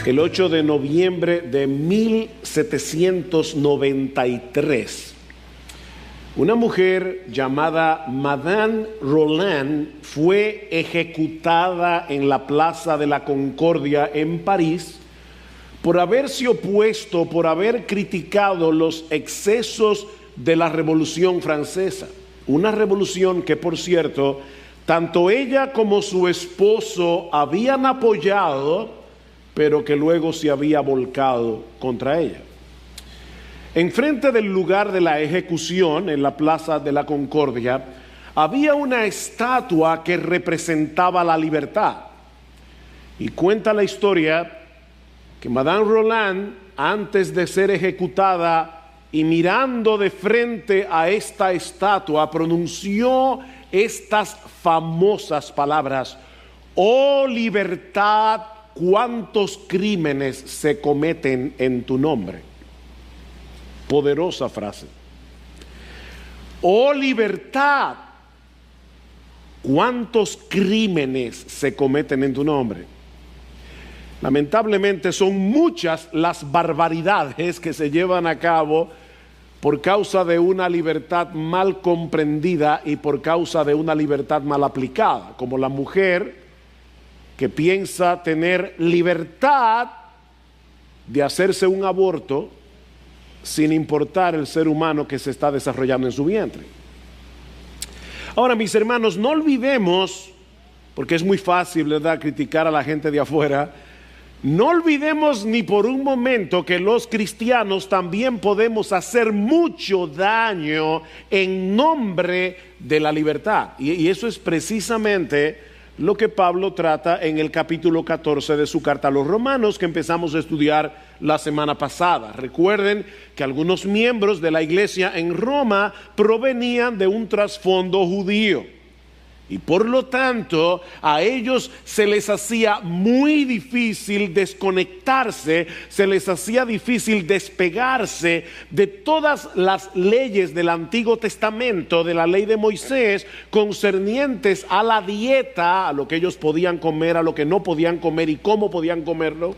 el 8 de noviembre de 1793. Una mujer llamada Madame Roland fue ejecutada en la Plaza de la Concordia en París por haberse opuesto, por haber criticado los excesos de la Revolución Francesa. Una revolución que, por cierto, tanto ella como su esposo habían apoyado, pero que luego se había volcado contra ella. Enfrente del lugar de la ejecución, en la Plaza de la Concordia, había una estatua que representaba la libertad. Y cuenta la historia que Madame Roland, antes de ser ejecutada y mirando de frente a esta estatua, pronunció estas famosas palabras: «Oh libertad, cuántos crímenes se cometen en tu nombre». Poderosa frase. Oh libertad, cuántos crímenes se cometen en tu nombre. Lamentablemente son muchas las barbaridades que se llevan a cabo por causa de una libertad mal comprendida y por causa de una libertad mal aplicada, como la mujer que piensa tener libertad de hacerse un aborto sin importar el ser humano que se está desarrollando en su vientre. Ahora, mis hermanos, no olvidemos, porque es muy fácil, ¿verdad?, criticar a la gente de afuera. No olvidemos ni por un momento que los cristianos también podemos hacer mucho daño en nombre de la libertad. Y eso es precisamente lo que Pablo trata en el capítulo 14 de su carta a los Romanos, que empezamos a estudiar la semana pasada. Recuerden que algunos miembros de la iglesia en Roma provenían de un trasfondo judío. Y por lo tanto, a ellos se les hacía muy difícil desconectarse, se les hacía difícil despegarse de todas las leyes del Antiguo Testamento, de la ley de Moisés, concernientes a la dieta, a lo que ellos podían comer, a lo que no podían comer y cómo podían comerlo,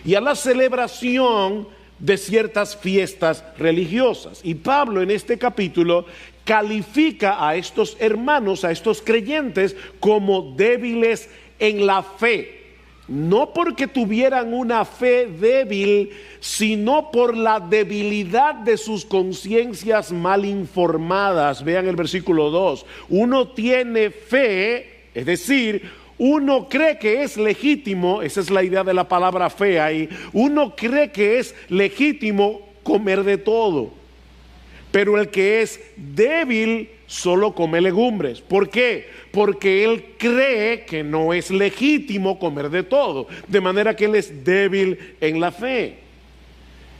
y a la celebración de ciertas fiestas religiosas. Y Pablo en este capítulo califica a estos hermanos, a estos creyentes, como débiles en la fe. No porque tuvieran una fe débil, sino por la debilidad de sus conciencias mal informadas. Vean el versículo 2. Uno tiene fe, es decir, uno cree que es legítimo, esa es la idea de la palabra fe ahí, uno cree que es legítimo comer de todo. Pero el que es débil solo come legumbres. ¿Por qué? Porque él cree que no es legítimo comer de todo. De manera que él es débil en la fe.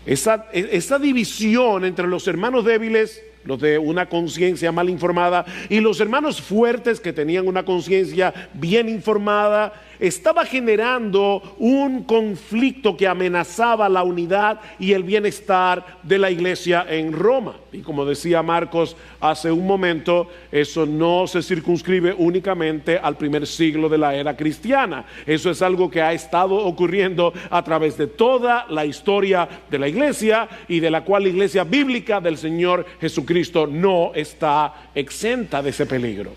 Esa división entre los hermanos débiles, los de una conciencia mal informada, y los hermanos fuertes que tenían una conciencia bien informada, estaba generando un conflicto que amenazaba la unidad y el bienestar de la iglesia en Roma. Y como decía Marcos hace un momento, eso no se circunscribe únicamente al primer siglo de la era cristiana. Eso es algo que ha estado ocurriendo a través de toda la historia de la iglesia, y de la cual la iglesia bíblica del Señor Jesucristo no está exenta de ese peligro.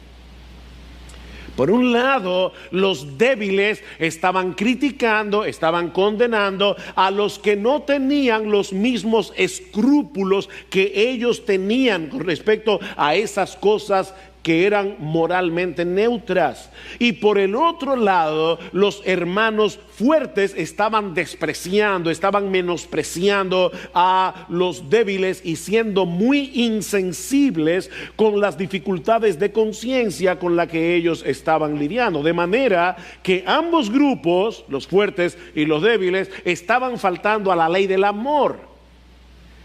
Por un lado, los débiles estaban criticando, estaban condenando a los que no tenían los mismos escrúpulos que ellos tenían con respecto a esas cosas que eran moralmente neutras. Y por el otro lado, los hermanos fuertes estaban despreciando, estaban menospreciando a los débiles y siendo muy insensibles con las dificultades de conciencia con las que ellos estaban lidiando. De manera que ambos grupos, los fuertes y los débiles, estaban faltando a la ley del amor.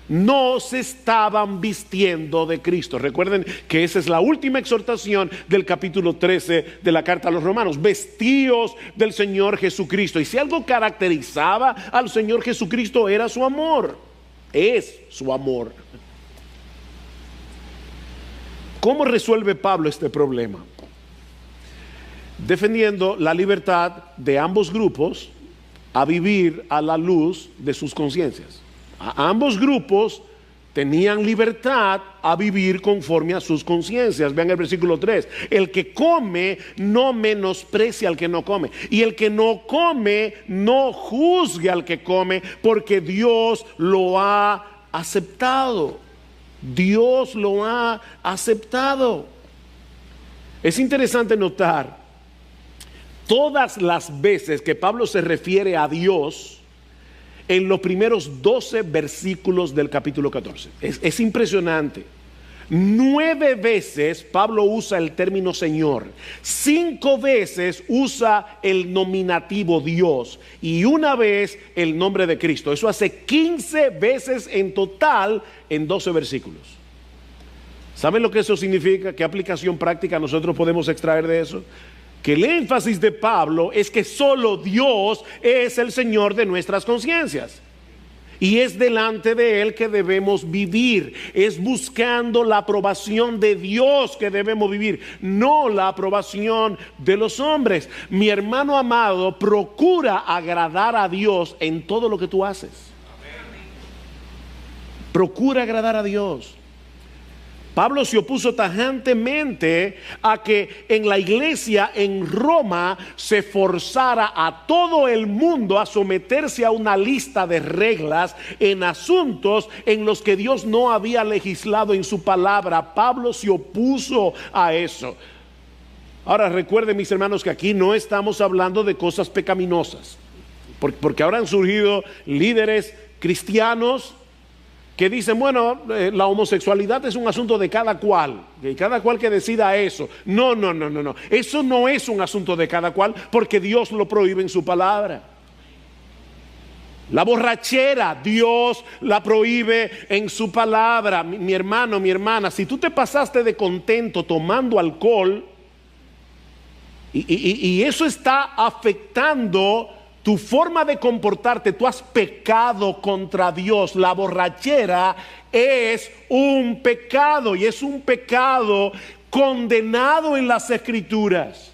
No se estaban vistiendo de Cristo. Recuerden que esa es la última exhortación del capítulo 13 de la carta a los Romanos. Vestíos del Señor Jesucristo. Y si algo caracterizaba al Señor Jesucristo era su amor. Es su amor. ¿Cómo resuelve Pablo este problema? Defendiendo la libertad de ambos grupos, a vivir a la luz de sus conciencias. Ambos grupos tenían libertad a vivir conforme a sus conciencias. Vean el versículo 3. El que come no menosprecia al que no come. Y el que no come no juzgue al que come, porque Dios lo ha aceptado. Dios lo ha aceptado. Es interesante notar todas las veces que Pablo se refiere a Dios en los primeros 12 versículos del capítulo 14. Es impresionante. 9 veces Pablo usa el término Señor, 5 veces usa el nominativo Dios y 1 vez el nombre de Cristo. Eso hace 15 veces en total en 12 versículos. ¿Saben lo que eso significa? ¿Qué aplicación práctica nosotros podemos extraer de eso? Que el énfasis de Pablo es que solo Dios es el Señor de nuestras conciencias. Y es delante de Él que debemos vivir. Es buscando la aprobación de Dios que debemos vivir, no la aprobación de los hombres. Mi hermano amado, procura agradar a Dios en todo lo que tú haces. Procura agradar a Dios. Pablo se opuso tajantemente a que en la iglesia en Roma se forzara a todo el mundo a someterse a una lista de reglas en asuntos en los que Dios no había legislado en su palabra. Pablo se opuso a eso. Ahora recuerden, mis hermanos, que aquí no estamos hablando de cosas pecaminosas, porque ahora han surgido líderes cristianos que dicen, bueno, la homosexualidad es un asunto de cada cual, y cada cual que decida eso. No. Eso no es un asunto de cada cual, porque Dios lo prohíbe en su palabra. La borrachera, Dios la prohíbe en su palabra. Mi hermano, mi hermana, si tú te pasaste de contento tomando alcohol y eso está afectando tu forma de comportarte, tú has pecado contra Dios. La borrachera es un pecado, y es un pecado condenado en las Escrituras.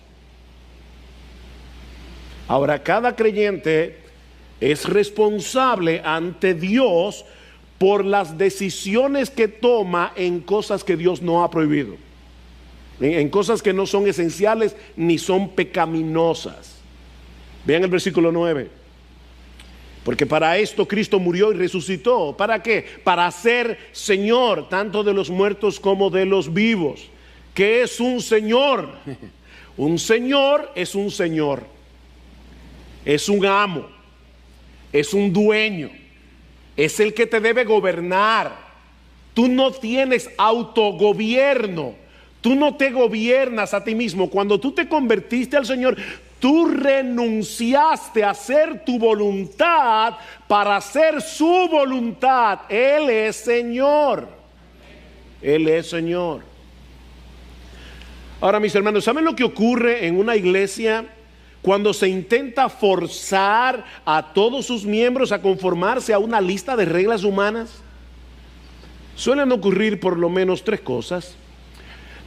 Ahora, cada creyente es responsable ante Dios por las decisiones que toma en cosas que Dios no ha prohibido, en cosas que no son esenciales ni son pecaminosas. Vean el versículo 9. Porque para esto Cristo murió y resucitó. ¿Para qué? Para ser Señor tanto de los muertos como de los vivos. ¿Qué es un Señor? Un Señor es un Señor. Es un amo. Es un dueño. Es el que te debe gobernar. Tú no tienes autogobierno. Tú no te gobiernas a ti mismo. Cuando tú te convertiste al Señor, tú renunciaste a hacer tu voluntad para hacer su voluntad. Él es Señor. Él es Señor. Ahora, mis hermanos, ¿saben lo que ocurre en una iglesia cuando se intenta forzar a todos sus miembros a conformarse a una lista de reglas humanas? Suelen ocurrir por lo menos 3 cosas.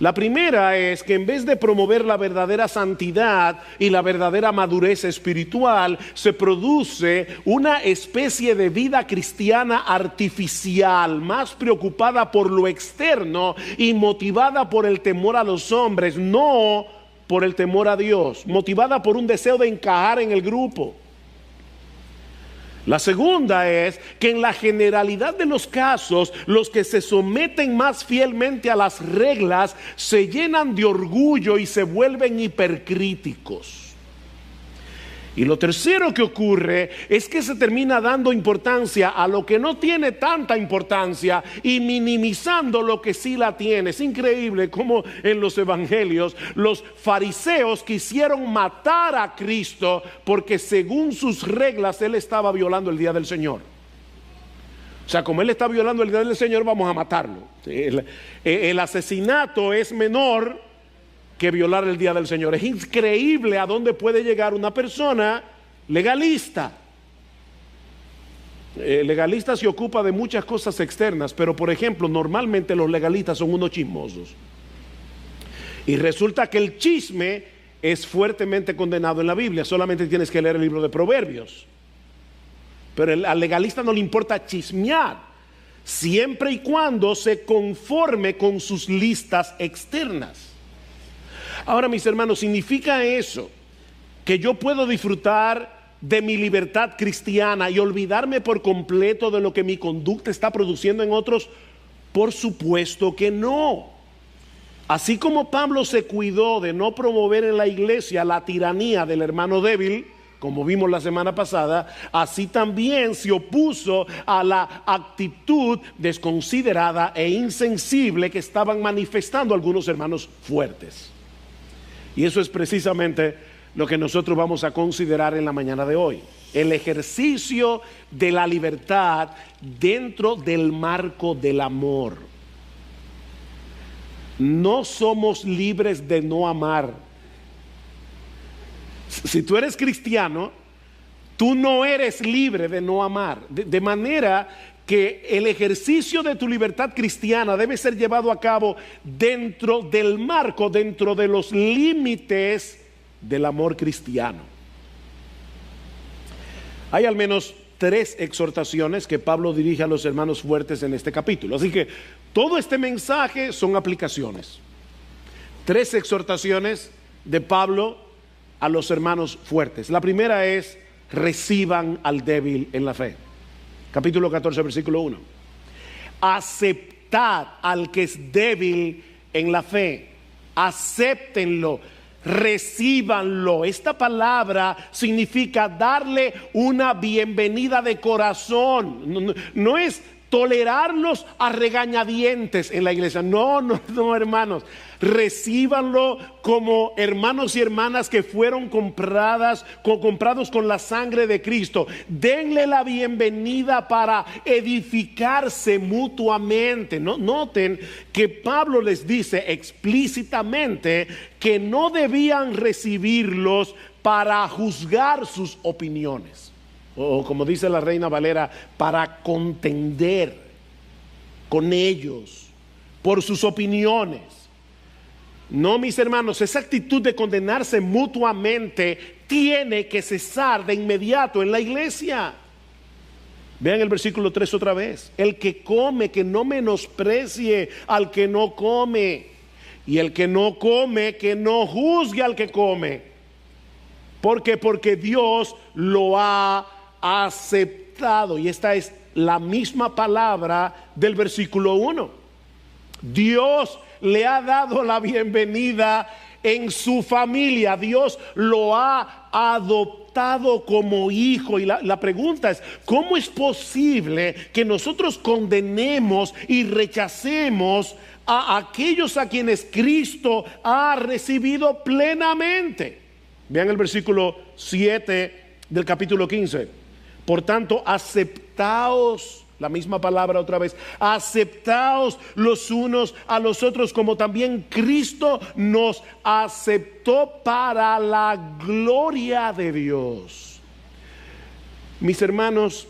La primera es que en vez de promover la verdadera santidad y la verdadera madurez espiritual, se produce una especie de vida cristiana artificial, más preocupada por lo externo y motivada por el temor a los hombres, no por el temor a Dios, motivada por un deseo de encajar en el grupo. La segunda es que en la generalidad de los casos, los que se someten más fielmente a las reglas se llenan de orgullo y se vuelven hipercríticos. Y lo tercero que ocurre es que se termina dando importancia a lo que no tiene tanta importancia y minimizando lo que sí la tiene. Es increíble cómo en los evangelios los fariseos quisieron matar a Cristo porque según sus reglas Él estaba violando el día del Señor. O sea, como Él está violando el día del Señor, vamos a matarlo. El asesinato es menor que violar el día del Señor. Es increíble a dónde puede llegar una persona legalista. Legalista se ocupa de muchas cosas externas, pero por ejemplo, normalmente los legalistas son unos chismosos. Y resulta que el chisme es fuertemente condenado en la Biblia. Solamente tienes que leer el libro de Proverbios. Pero al legalista no le importa chismear, siempre y cuando se conforme con sus listas externas. Ahora, mis hermanos, ¿significa eso que yo puedo disfrutar de mi libertad cristiana y olvidarme por completo de lo que mi conducta está produciendo en otros? Por supuesto que no. Así como Pablo se cuidó de no promover en la iglesia la tiranía del hermano débil, como vimos la semana pasada, así también se opuso a la actitud desconsiderada e insensible que estaban manifestando algunos hermanos fuertes. Y eso es precisamente lo que nosotros vamos a considerar en la mañana de hoy: el ejercicio de la libertad dentro del marco del amor. No somos libres de no amar. Si tú eres cristiano, tú no eres libre de no amar. De manera que el ejercicio de tu libertad cristiana debe ser llevado a cabo dentro del marco, dentro de los límites del amor cristiano. Hay al menos 3 exhortaciones que Pablo dirige a los hermanos fuertes en este capítulo. Así que todo este mensaje son aplicaciones. 3 exhortaciones de Pablo a los hermanos fuertes. La primera es: reciban al débil en la fe. Capítulo 14, versículo 1. Aceptad al que es débil en la fe. Acéptenlo. Recíbanlo. Esta palabra significa darle una bienvenida de corazón. No es tolerarlos a regañadientes en la iglesia. No, hermanos. Recíbanlo como hermanos y hermanas que fueron comprados con la sangre de Cristo. Denle la bienvenida para edificarse mutuamente. Noten que Pablo les dice explícitamente que no debían recibirlos para juzgar sus opiniones, o como dice la Reina Valera, para contender con ellos por sus opiniones. No, mis hermanos, esa actitud de condenarse mutuamente tiene que cesar de inmediato en la iglesia. Vean el versículo 3 otra vez: el que come, que no menosprecie al que no come, y el que no come, que no juzgue al que come. ¿Por qué? Porque Dios lo ha aceptado. Y esta es la misma palabra del versículo 1. Dios le ha dado la bienvenida en su familia. Dios lo ha adoptado como hijo. Y la pregunta es: ¿cómo es posible que nosotros condenemos y rechacemos a aquellos a quienes Cristo ha recibido plenamente? Vean el versículo 7 del capítulo 15. Por tanto, aceptaos. La misma palabra otra vez: aceptaos los unos a los otros, como también Cristo nos aceptó para la gloria de Dios. Mis hermanos,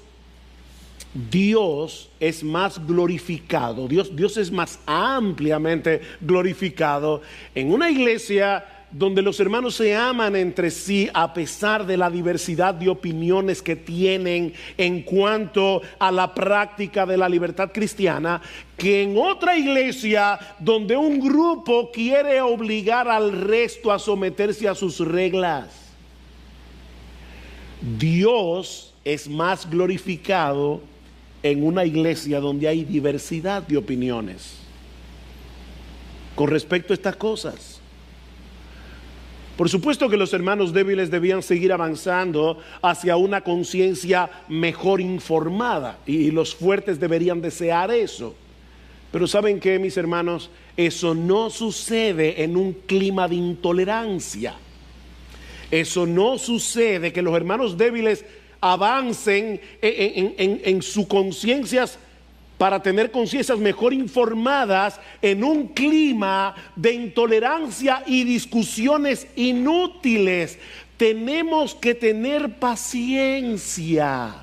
Dios es más glorificado, Dios es más ampliamente glorificado en una iglesia donde los hermanos se aman entre sí a pesar de la diversidad de opiniones que tienen en cuanto a la práctica de la libertad cristiana, que en otra iglesia donde un grupo quiere obligar al resto a someterse a sus reglas. Dios es más glorificado en una iglesia donde hay diversidad de opiniones con respecto a estas cosas. Por supuesto que los hermanos débiles debían seguir avanzando hacia una conciencia mejor informada, y los fuertes deberían desear eso. Pero ¿saben qué, mis hermanos? Eso no sucede en un clima de intolerancia. Eso no sucede que los hermanos débiles avancen en sus conciencias para tener conciencias mejor informadas en un clima de intolerancia y discusiones inútiles. Tenemos que tener paciencia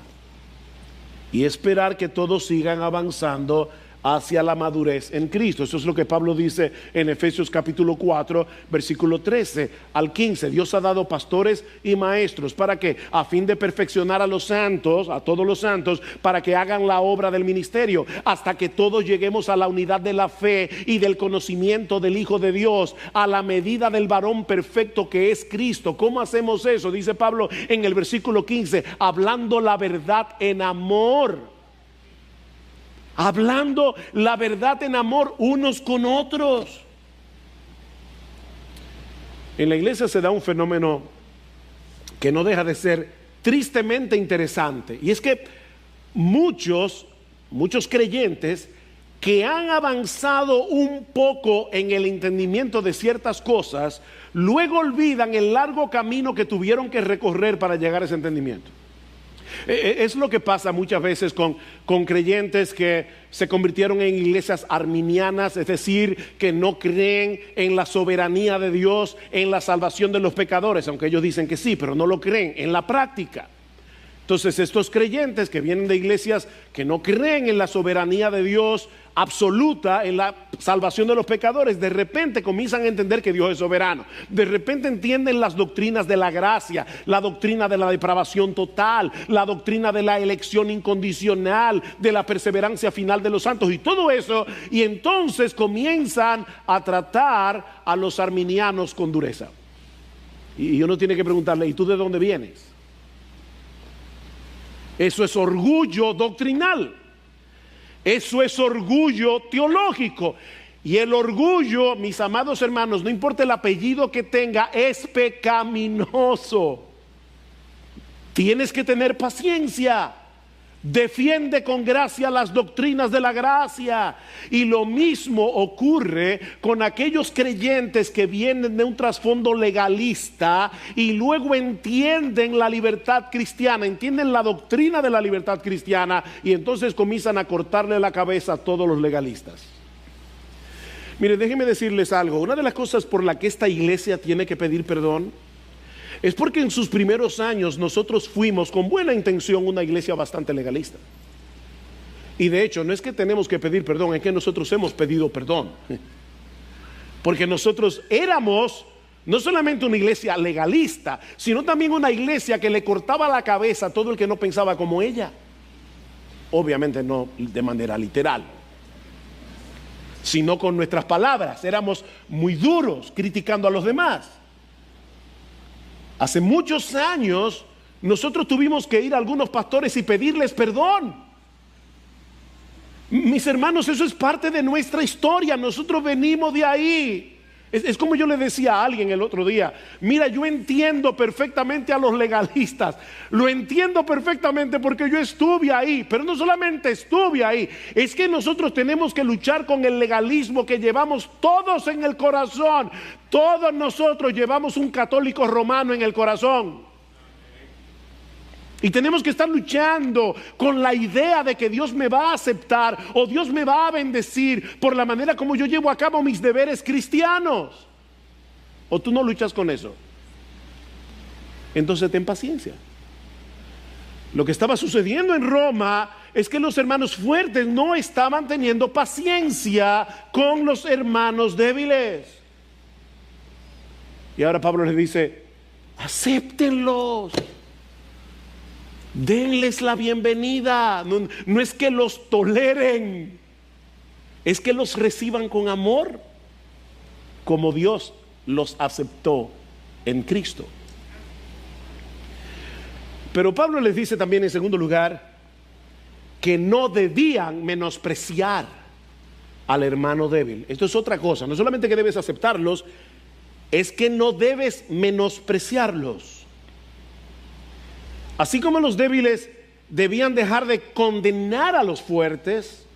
y esperar que todos sigan avanzando hacia la madurez en Cristo. Eso es lo que Pablo dice en Efesios capítulo 4, versículo 13 al 15. Dios ha dado pastores y maestros para que, a fin de perfeccionar a los santos, a todos los santos, para que hagan la obra del ministerio, hasta que todos lleguemos a la unidad de la fe y del conocimiento del Hijo de Dios, a la medida del varón perfecto que es Cristo. ¿Cómo hacemos eso? Dice Pablo en el versículo 15, hablando la verdad en amor. Hablando la verdad en amor unos con otros. En la iglesia se da un fenómeno que no deja de ser tristemente interesante, y es que muchos creyentes que han avanzado un poco en el entendimiento de ciertas cosas, luego olvidan el largo camino que tuvieron que recorrer para llegar a ese entendimiento. Es lo que pasa muchas veces con creyentes que se convirtieron en iglesias arminianas, es decir, que no creen en la soberanía de Dios, en la salvación de los pecadores, aunque ellos dicen que sí, pero no lo creen en la práctica. Entonces estos creyentes que vienen de iglesias que no creen en la soberanía de Dios absoluta, en la salvación de los pecadores, de repente comienzan a entender que Dios es soberano. De repente entienden las doctrinas de la gracia, la doctrina de la depravación total, la doctrina de la elección incondicional, de la perseverancia final de los santos y todo eso, y entonces comienzan a tratar a los arminianos con dureza. Y uno tiene que preguntarle, ¿y tú de dónde vienes? Eso es orgullo doctrinal. Eso es orgullo teológico. Y el orgullo, mis amados hermanos, no importa el apellido que tenga, es pecaminoso. Tienes que tener paciencia. Defiende con gracia las doctrinas de la gracia. Y lo mismo ocurre con aquellos creyentes que vienen de un trasfondo legalista y luego entienden la libertad cristiana, entienden la doctrina de la libertad cristiana, y entonces comienzan a cortarle la cabeza a todos los legalistas. Mire, déjenme decirles algo. Una de las cosas por la que esta iglesia tiene que pedir perdón es porque en sus primeros años nosotros fuimos con buena intención una iglesia bastante legalista. Y de hecho no es que tenemos que pedir perdón, es que nosotros hemos pedido perdón. Porque nosotros éramos no solamente una iglesia legalista, sino también una iglesia que le cortaba la cabeza a todo el que no pensaba como ella. Obviamente no de manera literal, sino con nuestras palabras. Éramos muy duros criticando a los demás. Hace muchos años nosotros tuvimos que ir a algunos pastores y pedirles perdón. Mis hermanos, eso es parte de nuestra historia. Nosotros venimos de ahí. Es como yo le decía a alguien el otro día: mira, yo entiendo perfectamente a los legalistas. Lo entiendo perfectamente porque yo estuve ahí. Pero no solamente estuve ahí, es que nosotros tenemos que luchar con el legalismo que llevamos todos en el corazón. Todos nosotros llevamos un católico romano en el corazón. Y tenemos que estar luchando con la idea de que Dios me va a aceptar o Dios me va a bendecir por la manera como yo llevo a cabo mis deberes cristianos. ¿O tú no luchas con eso? Entonces ten paciencia. Lo que estaba sucediendo en Roma es que los hermanos fuertes no estaban teniendo paciencia con los hermanos débiles. Y ahora Pablo les dice: acéptenlos. Denles la bienvenida. No es que los toleren, es que los reciban con amor, como Dios los aceptó en Cristo. Pero Pablo les dice también, en segundo lugar, que no debían menospreciar al hermano débil. Esto es otra cosa. No solamente que debes aceptarlos, es que no debes menospreciarlos. Así como los débiles debían dejar de condenar a los fuertes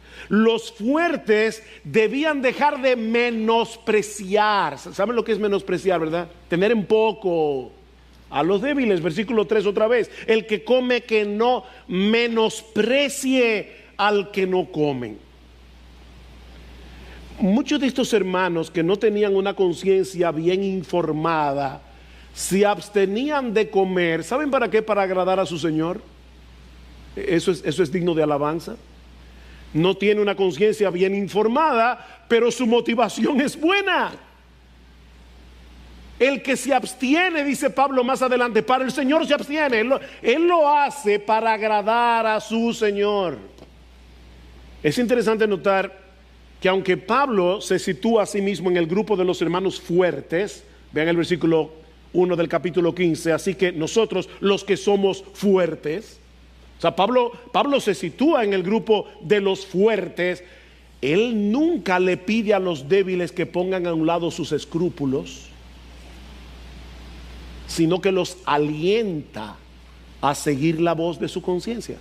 debían dejar de menospreciar. ¿Saben lo que es menospreciar, verdad? Tener en poco a los débiles. Versículo 3 otra vez: el que come, que no menosprecie al que no come. Muchos de estos hermanos que no tenían una conciencia bien informada se abstenían de comer. ¿Saben para qué? Para agradar a su Señor. Eso es digno de alabanza. no tiene una conciencia bien informada, pero su motivación es buena. El que se abstiene, dice Pablo más adelante, para el Señor se abstiene. Él lo hace para agradar a su Señor. Es interesante notar que aunque Pablo se sitúa a sí mismo en el grupo de los hermanos fuertes, vean el versículo 1 del capítulo 15, así que nosotros los que somos fuertes, o sea, Pablo se sitúa en el grupo de los fuertes. Él nunca le pide a los débiles que pongan a un lado sus escrúpulos, sino que los alienta a seguir la voz de su conciencia.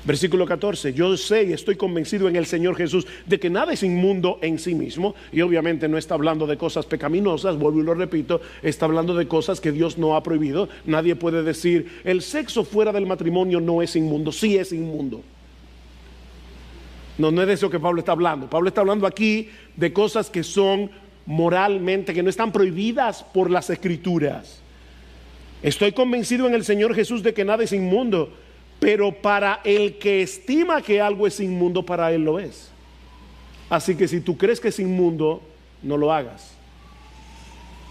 Versículo 14, yo sé y estoy convencido en el Señor Jesús de que nada es inmundo en sí mismo, y obviamente no está hablando de cosas pecaminosas, vuelvo y lo repito, está hablando de cosas que Dios no ha prohibido. Nadie puede decir, el sexo fuera del matrimonio no es inmundo. Sí es inmundo. No es de eso que Pablo está hablando. Pablo está hablando aquí de cosas que son moralmente, que no están prohibidas por las Escrituras. Estoy convencido en el Señor Jesús de que nada es inmundo, pero para el que estima que algo es inmundo, para él lo es. Así que si tú crees que es inmundo, no lo hagas.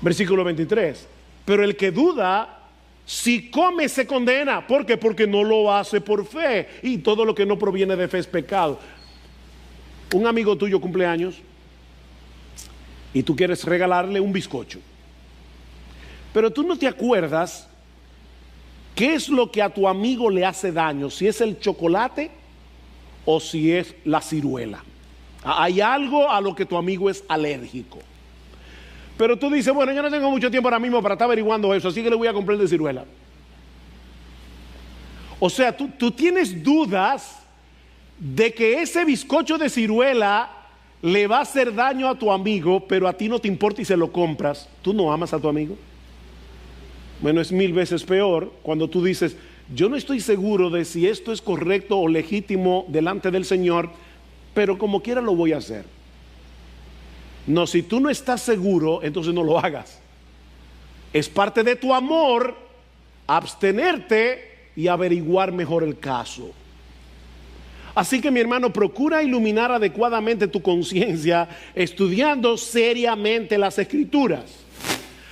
Versículo 23, pero el que duda, si come se condena. ¿Por qué? Porque no lo hace por fe, y todo lo que no proviene de fe es pecado. Un amigo tuyo cumple años y tú quieres regalarle un bizcocho, pero tú no te acuerdas qué es lo que a tu amigo le hace daño, si es el chocolate o si es la ciruela. Hay algo a lo que tu amigo es alérgico, pero tú dices, bueno, yo no tengo mucho tiempo ahora mismo para estar averiguando eso, así que le voy a comprar el de ciruela. O sea, tú tienes dudas de que ese bizcocho de ciruela le va a hacer daño a tu amigo, pero a ti no te importa y se lo compras. ¿Tú no amas a tu amigo? Bueno, es 1000 veces peor cuando tú dices, yo no estoy seguro de si esto es correcto o legítimo delante del Señor, pero como quiera lo voy a hacer. No, si tú no estás seguro, entonces no lo hagas. Es parte de tu amor abstenerte y averiguar mejor el caso. Así que, mi hermano, procura iluminar adecuadamente tu conciencia estudiando seriamente las Escrituras.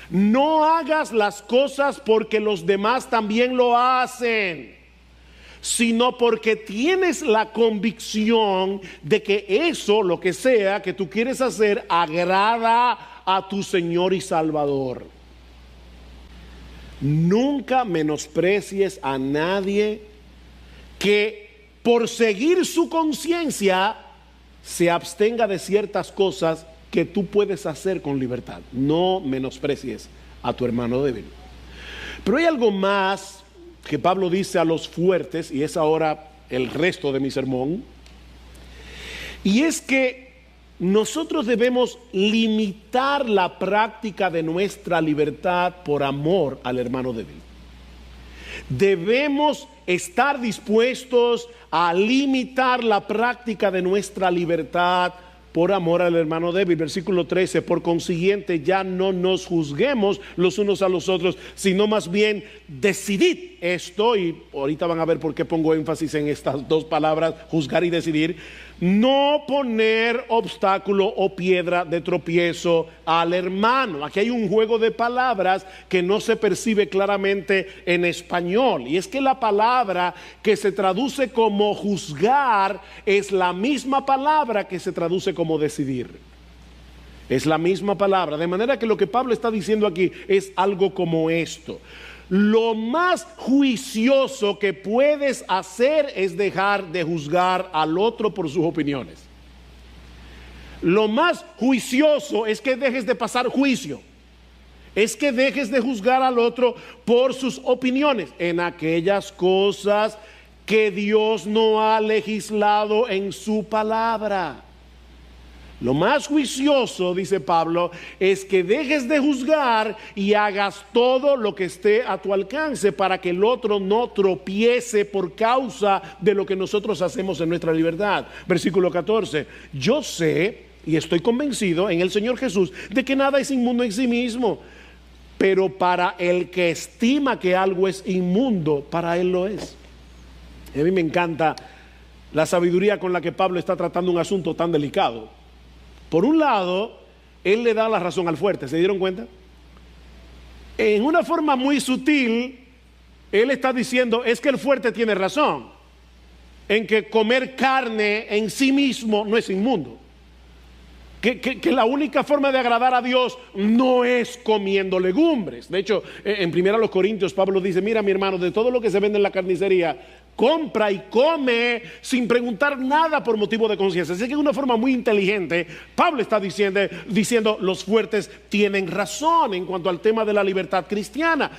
No hagas las cosas porque los demás también lo hacen, sino porque tienes la convicción de que eso, lo que sea que tú quieres hacer, agrada a tu Señor y Salvador. Nunca menosprecies a nadie que por seguir su conciencia se abstenga de ciertas cosas que tú puedes hacer con libertad. No menosprecies a tu hermano débil. Pero hay algo más que Pablo dice a los fuertes, y es ahora el resto de mi sermón, y es que nosotros debemos limitar la práctica de nuestra libertad por amor al hermano débil. Debemos estar dispuestos a limitar la práctica de nuestra libertad por amor al hermano débil. Versículo 13, por consiguiente ya no nos juzguemos los unos a los otros, sino más bien decidid esto, y ahorita van a ver por qué pongo énfasis en estas dos palabras, juzgar y decidir, no poner obstáculo o piedra de tropiezo al hermano. Aquí hay un juego de palabras que no se percibe claramente en español, y es que la palabra que se traduce como juzgar es la misma palabra que se traduce como decidir. Es la misma palabra, de manera que lo que Pablo está diciendo aquí es algo como esto: lo más juicioso que puedes hacer es dejar de juzgar al otro por sus opiniones. Lo más juicioso es que dejes de pasar juicio, es que dejes de juzgar al otro por sus opiniones en aquellas cosas que Dios no ha legislado en su palabra. Lo más juicioso, dice Pablo, es que dejes de juzgar y hagas todo lo que esté a tu alcance para que el otro no tropiece por causa de lo que nosotros hacemos en nuestra libertad. Versículo 14, yo sé y estoy convencido en el Señor Jesús de que nada es inmundo en sí mismo, pero para el que estima que algo es inmundo, para él lo es. Y a mí me encanta la sabiduría con la que Pablo está tratando un asunto tan delicado. Por un lado, él le da la razón al fuerte, ¿se dieron cuenta? En una forma muy sutil, él está diciendo, es que el fuerte tiene razón, en que comer carne en sí mismo no es inmundo. Que la única forma de agradar a Dios no es comiendo legumbres. De hecho, en 1 Corintios Pablo dice, mira mi hermano, de todo lo que se vende en la carnicería, compra y come sin preguntar nada por motivo de conciencia. Así que de una forma muy inteligente, Pablo está diciendo los fuertes tienen razón en cuanto al tema de la libertad cristiana.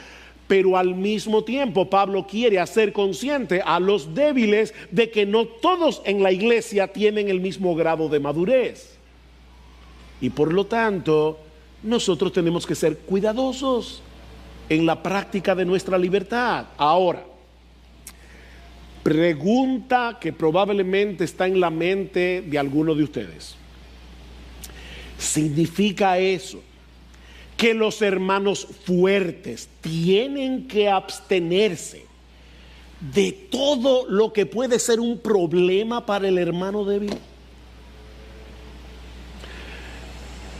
Pero al mismo tiempo Pablo quiere hacer consciente a los débiles de que no todos en la iglesia tienen el mismo grado de madurez. Y por lo tanto, nosotros tenemos que ser cuidadosos en la práctica de nuestra libertad. Ahora, pregunta que probablemente está en la mente de alguno de ustedes. ¿Significa eso que los hermanos fuertes tienen que abstenerse de todo lo que puede ser un problema para el hermano débil?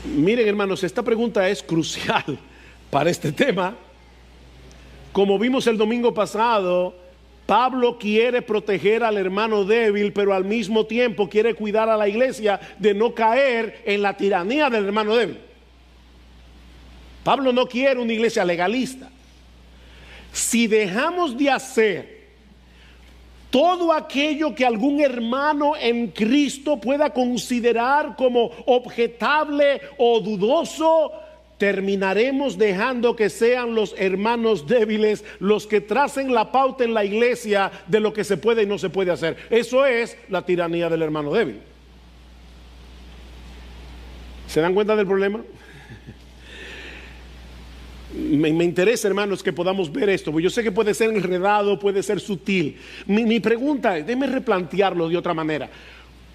Miren, hermanos, esta pregunta es crucial para este tema. Como vimos el domingo pasado, Pablo quiere proteger al hermano débil, pero al mismo tiempo quiere cuidar a la iglesia de no caer en la tiranía del hermano débil. Pablo no quiere una iglesia legalista. Si dejamos de hacer todo aquello que algún hermano en Cristo pueda considerar como objetable o dudoso, terminaremos dejando que sean los hermanos débiles los que tracen la pauta en la iglesia de lo que se puede y no se puede hacer. Eso es la tiranía del hermano débil. ¿Se dan cuenta del problema? Me interesa, hermanos, que podamos ver esto, porque yo sé que puede ser enredado, puede ser sutil. Mi pregunta es, déjeme replantearlo de otra manera.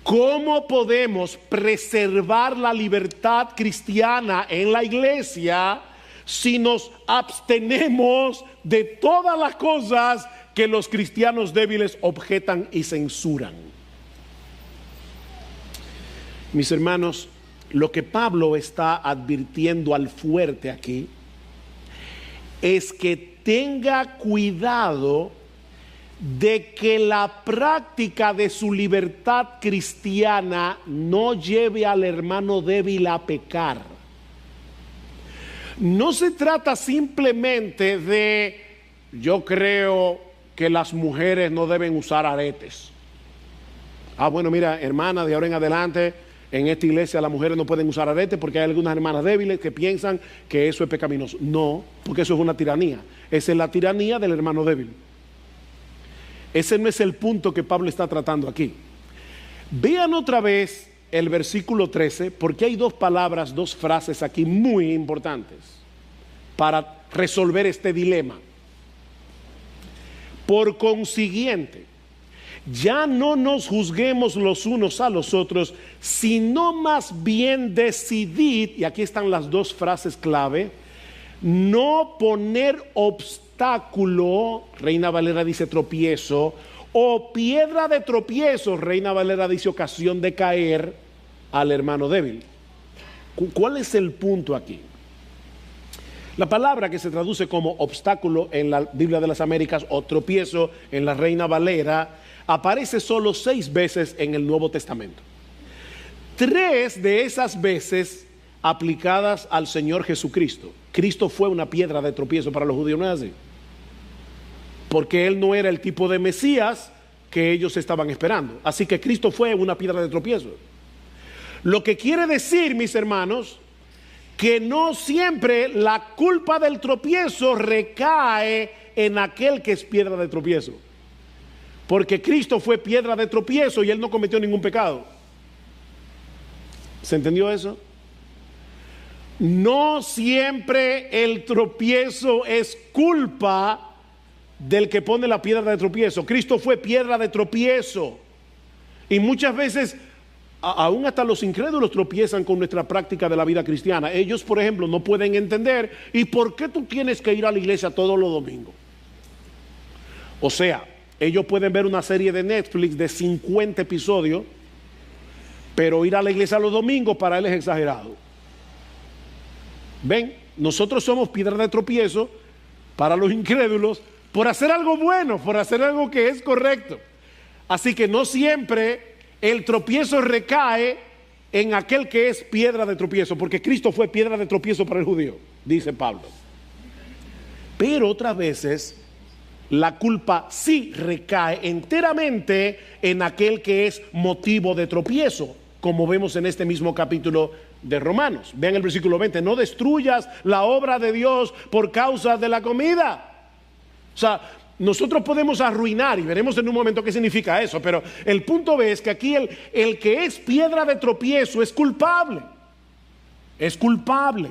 ¿Cómo podemos preservar la libertad cristiana en la iglesia si nos abstenemos de todas las cosas que los cristianos débiles objetan y censuran? Mis hermanos, lo que Pablo está advirtiendo al fuerte aquí es que tenga cuidado de que la práctica de su libertad cristiana no lleve al hermano débil a pecar. No se trata simplemente de, yo creo que las mujeres no deben usar aretes. Bueno, mira, hermana, de ahora en adelante en esta iglesia las mujeres no pueden usar aretes porque hay algunas hermanas débiles que piensan que eso es pecaminoso. No, porque eso es una tiranía. Esa es la tiranía del hermano débil. Ese no es el punto que Pablo está tratando aquí. Vean otra vez el versículo 13, porque hay dos palabras, dos frases aquí muy importantes para resolver este dilema. Por consiguiente, ya no nos juzguemos los unos a los otros, sino más bien decidid, y aquí están las dos frases clave, no poner obstáculo, Reina Valera dice tropiezo, o piedra de tropiezo, Reina Valera dice ocasión de caer, al hermano débil. ¿Cuál es el punto aquí? La palabra que se traduce como obstáculo en la Biblia de las Américas o tropiezo en la Reina Valera aparece solo 6 veces en el Nuevo Testamento. 3 de esas veces aplicadas al Señor Jesucristo. Cristo fue una piedra de tropiezo para los judíos, ¿no es así? Porque Él no era el tipo de Mesías que ellos estaban esperando. Así que Cristo fue una piedra de tropiezo. Lo que quiere decir, mis hermanos, que no siempre la culpa del tropiezo recae en aquel que es piedra de tropiezo. Porque Cristo fue piedra de tropiezo y Él no cometió ningún pecado. ¿Se entendió eso? No siempre el tropiezo es culpa del que pone la piedra de tropiezo. Cristo fue piedra de tropiezo. Y muchas veces, aún hasta los incrédulos tropiezan con nuestra práctica de la vida cristiana. Ellos, por ejemplo, no pueden entender, ¿y por qué tú tienes que ir a la iglesia todos los domingos? O sea, Ellos pueden ver una serie de Netflix de 50 episodios, pero ir a la iglesia los domingos para él es exagerado. Ven, nosotros somos piedra de tropiezo para los incrédulos por hacer algo bueno, por hacer algo que es correcto. Así que no siempre el tropiezo recae en aquel que es piedra de tropiezo, porque Cristo fue piedra de tropiezo para el judío, dice Pablo. Pero otras veces la culpa sí recae enteramente en aquel que es motivo de tropiezo, como vemos en este mismo capítulo de Romanos. Vean el versículo 20: no destruyas la obra de Dios por causa de la comida. O sea, nosotros podemos arruinar, y veremos en un momento qué significa eso, pero el punto es que aquí el que es piedra de tropiezo es culpable. Es culpable.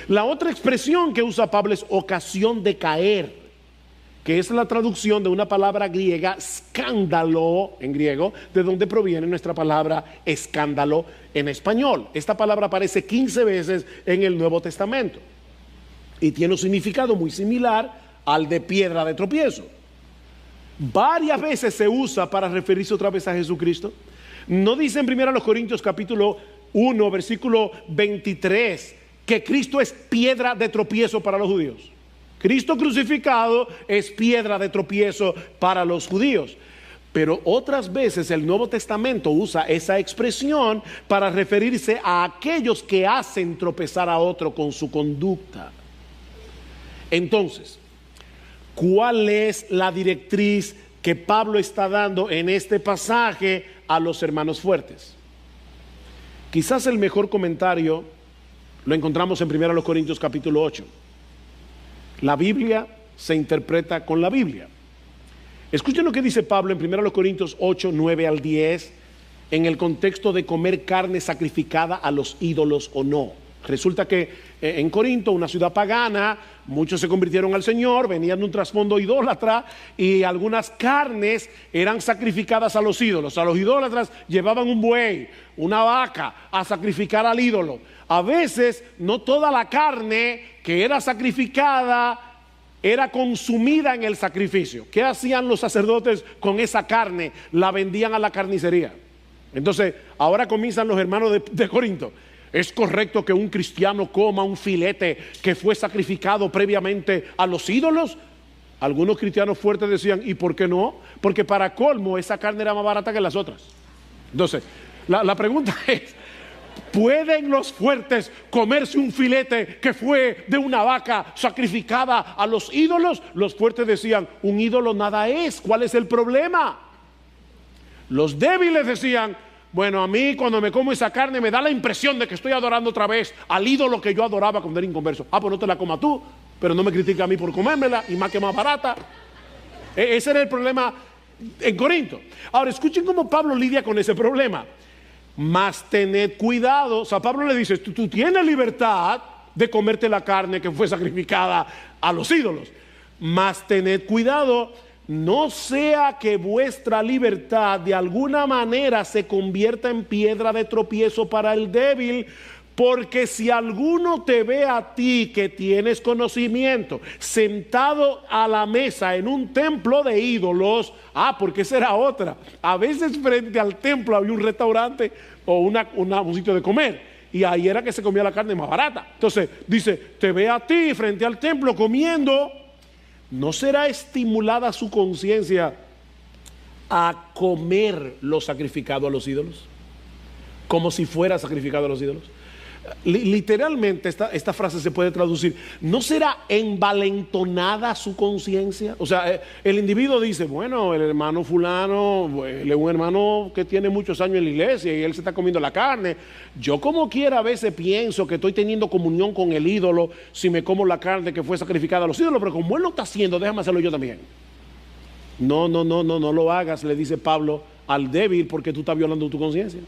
La otra expresión que usa Pablo es ocasión de caer, que es la traducción de una palabra griega, escándalo en griego, de donde proviene nuestra palabra escándalo en español. Esta palabra aparece 15 veces en el Nuevo Testamento y tiene un significado muy similar al de piedra de tropiezo. Varias veces se usa para referirse otra vez a Jesucristo. ¿No dice en 1 Corintios capítulo 1 versículo 23 que Cristo es piedra de tropiezo para los judíos? Cristo crucificado es piedra de tropiezo para los judíos. Pero otras veces el Nuevo Testamento usa esa expresión para referirse a aquellos que hacen tropezar a otro con su conducta. Entonces, ¿cuál es la directriz que Pablo está dando en este pasaje a los hermanos fuertes? Quizás el mejor comentario lo encontramos en 1 Corintios capítulo 8. La Biblia se interpreta con la Biblia. Escuchen lo que dice Pablo en 1 Corintios 8, 9 al 10, en el contexto de comer carne sacrificada a los ídolos o no. Resulta que en Corinto, una ciudad pagana, muchos se convirtieron al Señor, venían de un trasfondo idólatra, y algunas carnes eran sacrificadas a los ídolos. A los idólatras llevaban un buey, una vaca a sacrificar al ídolo. A veces no toda la carne que era sacrificada era consumida en el sacrificio. ¿Qué hacían los sacerdotes con esa carne? La vendían a la carnicería. Entonces, ahora comienzan los hermanos de Corinto. ¿Es correcto que un cristiano coma un filete que fue sacrificado previamente a los ídolos? Algunos cristianos fuertes decían, ¿y por qué no? Porque para colmo esa carne era más barata que las otras. Entonces, la pregunta es, ¿pueden los fuertes comerse un filete que fue de una vaca sacrificada a los ídolos? Los fuertes decían, un ídolo nada es, ¿cuál es el problema? Los débiles decían, bueno, a mí cuando me como esa carne me da la impresión de que estoy adorando otra vez al ídolo que yo adoraba cuando era inconverso. Pues no te la comas tú, pero no me critica a mí por comérmela, y más que más barata. Ese era el problema en Corinto. Ahora escuchen cómo Pablo lidia con ese problema. Mas tened cuidado. O sea, Pablo le dice, tú tienes libertad de comerte la carne que fue sacrificada a los ídolos, mas tened cuidado, no sea que vuestra libertad de alguna manera se convierta en piedra de tropiezo para el débil. Porque si alguno te ve a ti que tienes conocimiento sentado a la mesa en un templo de ídolos, porque esa era otra. A veces frente al templo había un restaurante o un sitio de comer, y ahí era que se comía la carne más barata. Entonces dice, te ve a ti frente al templo comiendo, ¿no será estimulada su conciencia a comer lo sacrificado a los ídolos? Como si fuera sacrificado a los ídolos. Literalmente esta frase se puede traducir, ¿no será envalentonada su conciencia? O sea, el individuo dice, bueno, el hermano fulano, él es un hermano que tiene muchos años en la iglesia y él se está comiendo la carne. Yo como quiera a veces pienso que estoy teniendo comunión con el ídolo si me como la carne que fue sacrificada a los ídolos, pero como él lo está haciendo, déjame hacerlo yo también. No lo hagas, le dice Pablo al débil, porque tú estás violando tu conciencia.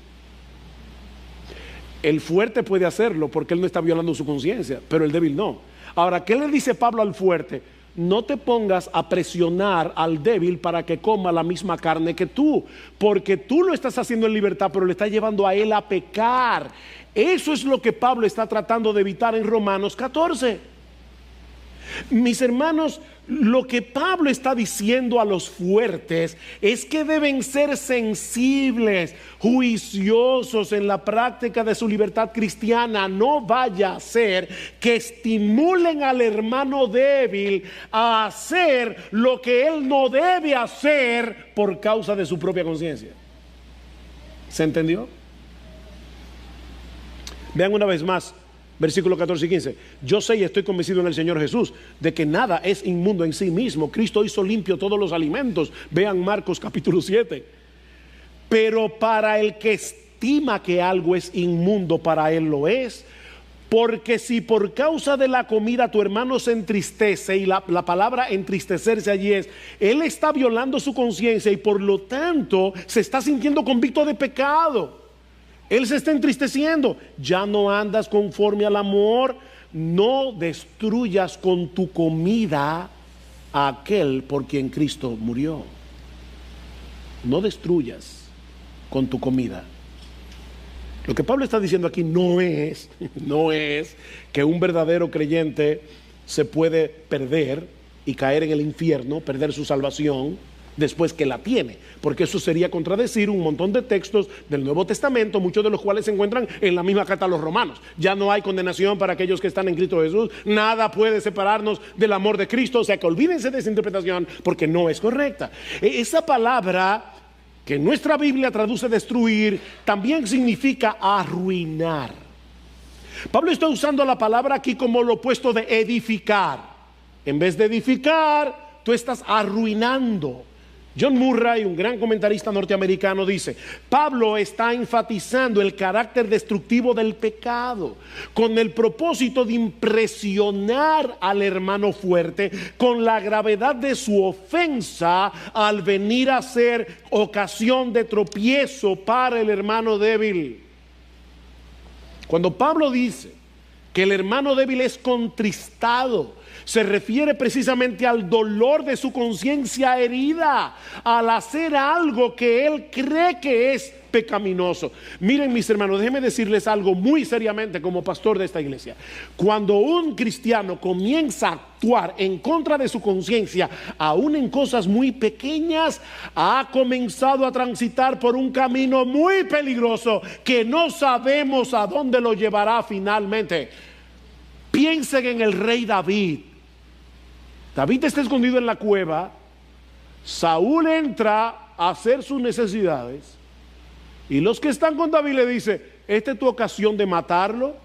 El fuerte puede hacerlo porque él no está violando su conciencia, pero el débil no. Ahora, ¿qué le dice Pablo al fuerte? No te pongas a presionar al débil para que coma la misma carne que tú, porque tú lo estás haciendo en libertad, pero le estás llevando a él a pecar. Eso es lo que Pablo está tratando de evitar en Romanos 14. Mis hermanos, Lo que Pablo está diciendo a los fuertes es que deben ser sensibles, juiciosos en la práctica de su libertad cristiana. No vaya a ser que estimulen al hermano débil a hacer lo que él no debe hacer por causa de su propia conciencia. ¿Se entendió? Vean una vez más versículos 14 y 15. Yo sé y estoy convencido en el Señor Jesús de que nada es inmundo en sí mismo. Cristo hizo limpio todos los alimentos. Vean Marcos capítulo 7. Pero para el que estima que algo es inmundo, para él lo es. Porque si por causa de la comida tu hermano se entristece, y la palabra entristecerse allí es, él está violando su conciencia y por lo tanto se está sintiendo convicto de pecado. Él se está entristeciendo. Ya no andas conforme al amor. No destruyas con tu comida a aquel por quien Cristo murió. No destruyas con tu comida. Lo que Pablo está diciendo aquí no es que un verdadero creyente se puede perder y caer en el infierno, perder su salvación después que la tiene, porque eso sería contradecir un montón de textos del Nuevo Testamento, muchos de los cuales se encuentran en la misma carta a los romanos. Ya no hay condenación para aquellos que están en Cristo Jesús, nada puede separarnos del amor de Cristo. O sea que olvídense de esa interpretación porque no es correcta. Esa palabra que en nuestra Biblia traduce destruir también significa arruinar. Pablo está usando la palabra aquí como lo opuesto de edificar. En vez de edificar, tú estás arruinando. John Murray, un gran comentarista norteamericano, dice: Pablo está enfatizando el carácter destructivo del pecado con el propósito de impresionar al hermano fuerte con la gravedad de su ofensa al venir a ser ocasión de tropiezo para el hermano débil. Cuando Pablo dice que el hermano débil es contristado, se refiere precisamente al dolor de su conciencia herida al hacer algo que él cree que es pecaminoso. Miren, mis hermanos, déjenme decirles algo muy seriamente como pastor de esta iglesia. Cuando un cristiano comienza a actuar en contra de su conciencia, aún en cosas muy pequeñas, ha comenzado a transitar por un camino muy peligroso que no sabemos a dónde lo llevará finalmente. Piensen en el rey David. David está escondido en la cueva. Saúl entra a hacer sus necesidades y los que están con David le dicen: esta es tu ocasión de matarlo.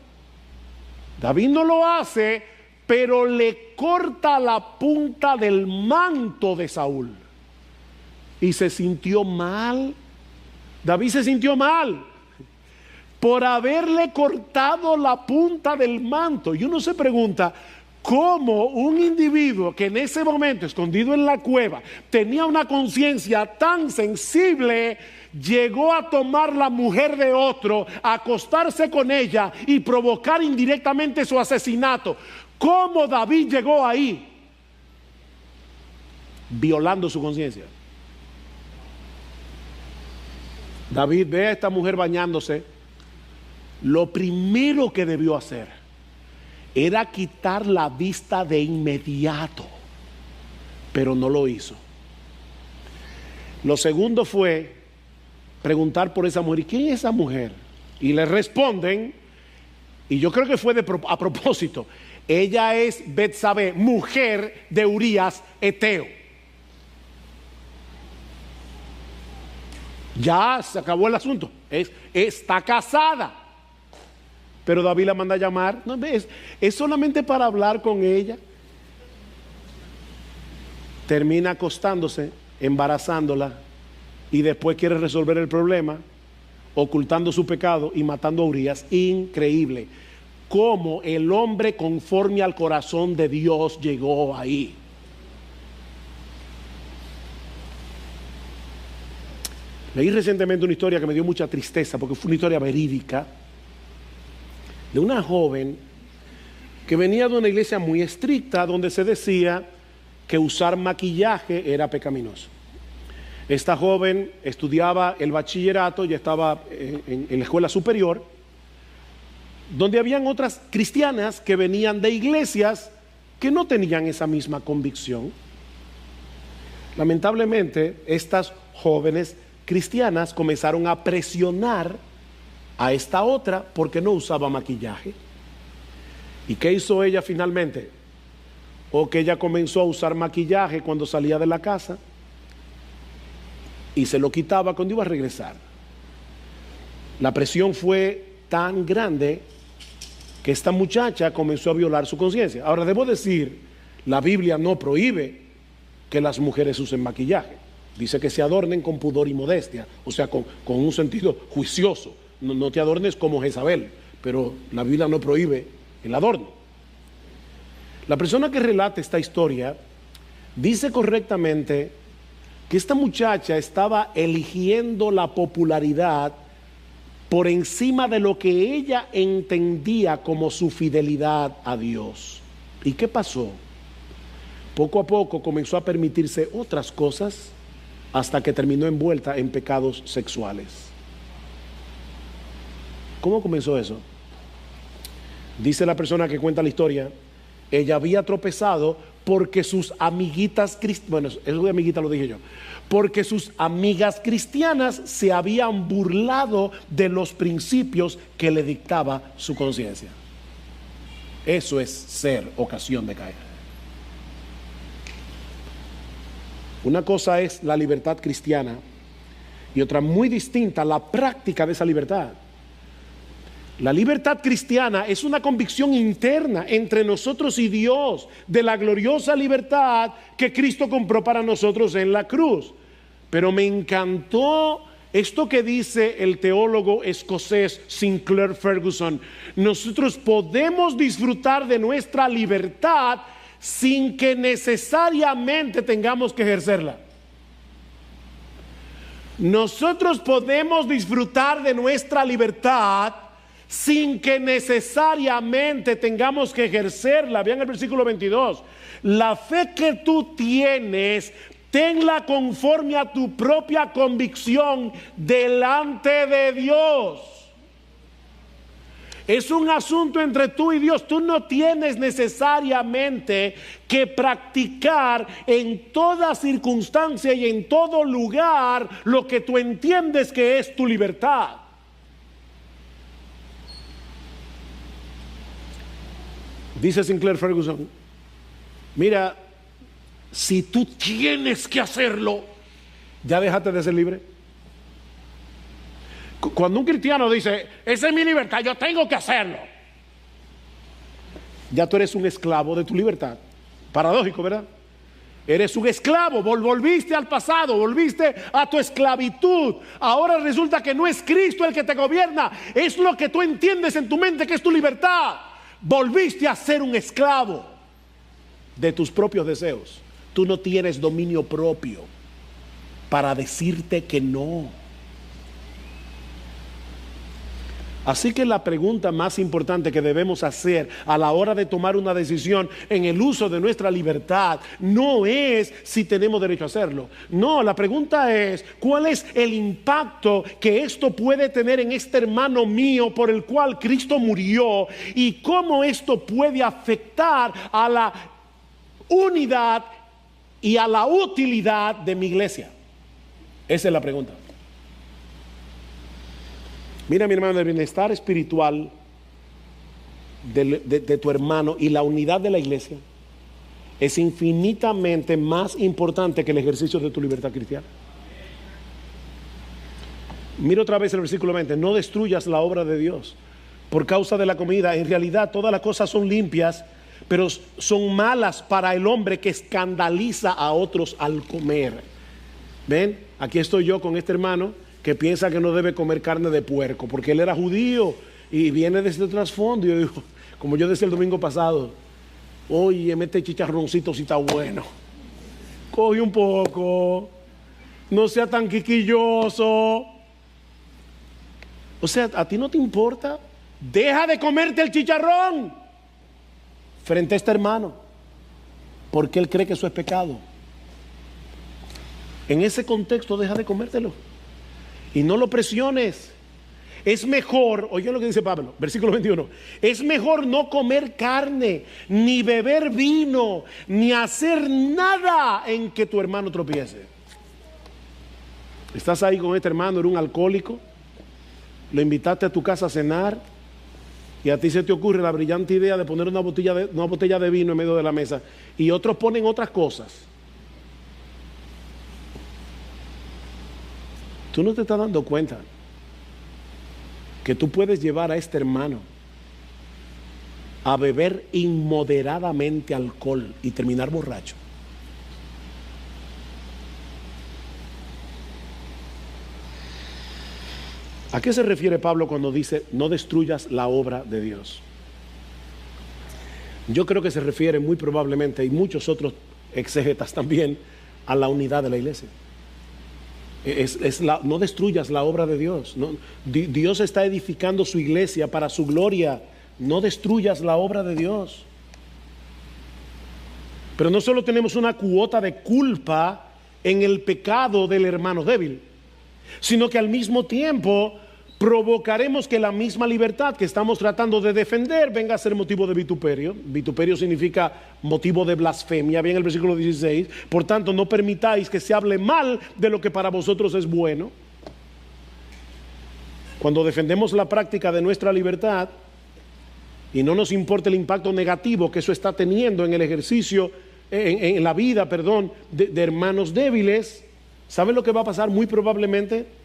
David no lo hace, pero le corta la punta del manto de Saúl y se sintió mal. David se sintió mal por haberle cortado la punta del manto. Y uno se pregunta cómo un individuo que en ese momento, escondido en la cueva, tenía una conciencia tan sensible, llegó a tomar la mujer de otro, a acostarse con ella y provocar indirectamente su asesinato. ¿Cómo David llegó ahí? Violando su conciencia. David ve a esta mujer bañándose. Lo primero que debió hacer era quitar la vista de inmediato, pero no lo hizo. Lo segundo fue preguntar por esa mujer. ¿Y quién es esa mujer? Y le responden, y yo creo que fue a propósito: ella es Betsabé, mujer de Urías Eteo. Ya se acabó el asunto. Está casada. Pero David la manda a llamar. No, es solamente para hablar con ella. Termina acostándose, embarazándola, y después quiere resolver el problema ocultando su pecado y matando a Urías. Increíble cómo el hombre conforme al corazón de Dios llegó ahí. Leí recientemente una historia que me dio mucha tristeza porque fue una historia verídica de una joven que venía de una iglesia muy estricta donde se decía que usar maquillaje era pecaminoso. Esta joven estudiaba el bachillerato, ya estaba en la escuela superior, donde habían otras cristianas que venían de iglesias que no tenían esa misma convicción. Lamentablemente, estas jóvenes cristianas comenzaron a presionar a esta otra porque no usaba maquillaje. ¿Y qué hizo ella finalmente? O que ella comenzó a usar maquillaje cuando salía de la casa y se lo quitaba cuando iba a regresar. La presión fue tan grande que esta muchacha comenzó a violar su conciencia. Ahora, debo decir, la Biblia no prohíbe que las mujeres usen maquillaje. Dice que se adornen con pudor y modestia, o sea, con un sentido juicioso. No te adornes como Jezabel, pero la Biblia no prohíbe el adorno. La persona que relata esta historia dice correctamente que esta muchacha estaba eligiendo la popularidad por encima de lo que ella entendía como su fidelidad a Dios. ¿Y qué pasó? Poco a poco comenzó a permitirse otras cosas hasta que terminó envuelta en pecados sexuales. ¿Cómo comenzó eso? Dice la persona que cuenta la historia, ella había tropezado porque sus amiguitas cristianas, bueno, eso de amiguita lo dije yo, porque sus amigas cristianas se habían burlado de los principios que le dictaba su conciencia. Eso es ser ocasión de caer. Una cosa es la libertad cristiana y otra muy distinta, la práctica de esa libertad. La libertad cristiana es una convicción interna entre nosotros y Dios de la gloriosa libertad que Cristo compró para nosotros en la cruz. Pero me encantó esto que dice el teólogo escocés Sinclair Ferguson. Nosotros podemos disfrutar de nuestra libertad sin que necesariamente tengamos que ejercerla. Nosotros podemos disfrutar de nuestra libertad sin que necesariamente tengamos que ejercerla. Vean el versículo 22. La fe que tú tienes, tenla conforme a tu propia convicción delante de Dios. Es un asunto entre tú y Dios. Tú no tienes necesariamente que practicar en toda circunstancia y en todo lugar lo que tú entiendes que es tu libertad. Dice Sinclair Ferguson, mira, si tú tienes que hacerlo, ya déjate de ser libre. Cuando un cristiano dice, esa es mi libertad, yo tengo que hacerlo, ya tú eres un esclavo de tu libertad. Paradójico, ¿verdad? Eres un esclavo, volviste al pasado, volviste a tu esclavitud. Ahora resulta que no es Cristo el que te gobierna, es lo que tú entiendes en tu mente que es tu libertad. Volviste a ser un esclavo de tus propios deseos. Tú no tienes dominio propio para decirte que no. Así que la pregunta más importante que debemos hacer a la hora de tomar una decisión en el uso de nuestra libertad no es si tenemos derecho a hacerlo. No, la pregunta es ¿cuál es el impacto que esto puede tener en este hermano mío por el cual Cristo murió? Y cómo esto puede afectar a la unidad y a la utilidad de mi iglesia. Esa es la pregunta. Mira, mi hermano, el bienestar espiritual de tu hermano y la unidad de la iglesia es infinitamente más importante que el ejercicio de tu libertad cristiana. Mira otra vez el versículo 20. No destruyas la obra de Dios por causa de la comida. En realidad todas las cosas son limpias, pero son malas para el hombre que escandaliza a otros al comer. ¿Ven? Aquí estoy yo con este hermano que piensa que no debe comer carne de puerco porque él era judío y viene de este trasfondo. Y yo digo, como yo decía el domingo pasado, oye, este chicharroncito si está bueno, coge un poco, no sea tan quiquilloso. O sea, ¿a ti no te importa? Deja de comerte el chicharrón frente a este hermano porque él cree que eso es pecado. En ese contexto deja de comértelo y no lo presiones. es mejor, oigan lo que dice Pablo, versículo 21, es mejor no comer carne, ni beber vino, ni hacer nada en que tu hermano tropiece. Estás ahí con este hermano, era un alcohólico, lo invitaste a tu casa a cenar y a ti se te ocurre la brillante idea de poner una botella de vino en medio de la mesa y otros ponen otras cosas. Tú no te estás dando cuenta que tú puedes llevar a este hermano a beber inmoderadamente alcohol y terminar borracho. ¿A qué se refiere Pablo cuando dice no destruyas la obra de Dios? Yo creo que se refiere muy probablemente, y muchos otros exégetas también, a la unidad de la iglesia. No destruyas la obra de Dios. No, Dios está edificando su iglesia para su gloria. No destruyas la obra de Dios. Pero no solo tenemos una cuota de culpa en el pecado del hermano débil, sino que al mismo tiempo provocaremos que la misma libertad que estamos tratando de defender venga a ser motivo de vituperio. Vituperio significa motivo de blasfemia, bien el versículo 16. Por tanto, no permitáis que se hable mal de lo que para vosotros es bueno. Cuando defendemos la práctica de nuestra libertad y no nos importa el impacto negativo que eso está teniendo en el ejercicio, en la vida, de hermanos débiles, ¿saben lo que va a pasar? Muy probablemente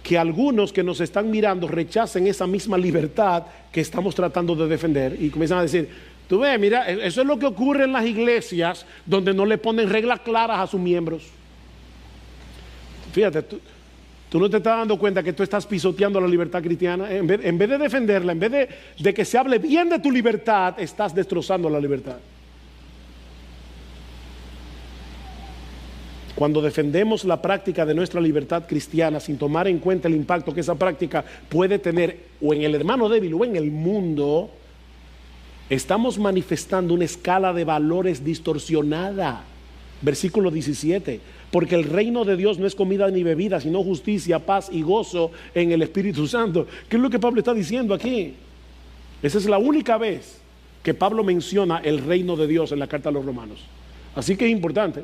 que algunos que nos están mirando rechacen esa misma libertad que estamos tratando de defender y comienzan a decir, tú ves, mira, eso es lo que ocurre en las iglesias donde no le ponen reglas claras a sus miembros. Fíjate, tú no te estás dando cuenta que tú estás pisoteando la libertad cristiana. En vez de defenderla, en vez de que se hable bien de tu libertad, estás destrozando la libertad. Cuando defendemos la práctica de nuestra libertad cristiana sin tomar en cuenta el impacto que esa práctica puede tener o en el hermano débil o en el mundo, estamos manifestando una escala de valores distorsionada. Versículo 17, porque el reino de Dios no es comida ni bebida, sino justicia, paz y gozo en el Espíritu Santo. ¿Qué es lo que Pablo está diciendo aquí? Esa es la única vez que Pablo menciona el reino de Dios en la carta a los romanos. Así que es importante.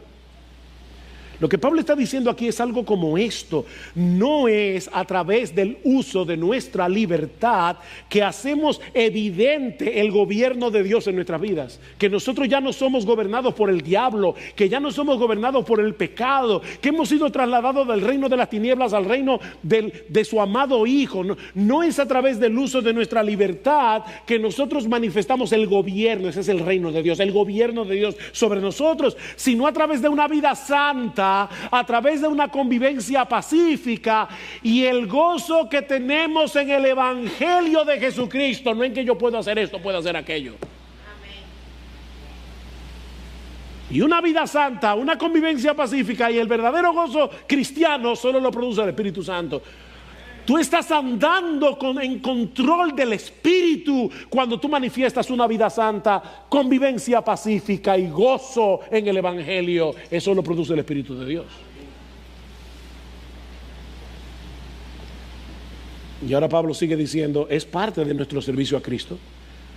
Lo que Pablo está diciendo aquí es algo como esto: no es a través del uso de nuestra libertad que hacemos evidente el gobierno de Dios en nuestras vidas, que nosotros ya no somos gobernados por el diablo, que ya no somos gobernados por el pecado, que hemos sido trasladados del reino de las tinieblas al reino de su amado Hijo. No es a través del uso de nuestra libertad que nosotros manifestamos el gobierno, ese es el reino de Dios, el gobierno de Dios sobre nosotros, sino a través de una vida santa, a través de una convivencia pacífica y el gozo que tenemos en el Evangelio de Jesucristo, no en que yo puedo hacer esto, puedo hacer aquello. Amén. Y una vida santa, una convivencia pacífica y el verdadero gozo cristiano solo lo produce el Espíritu Santo. Tú estás andando en control del Espíritu cuando tú manifiestas una vida santa, convivencia pacífica y gozo en el Evangelio. Eso lo produce el Espíritu de Dios. Y ahora Pablo sigue diciendo, es parte de nuestro servicio a Cristo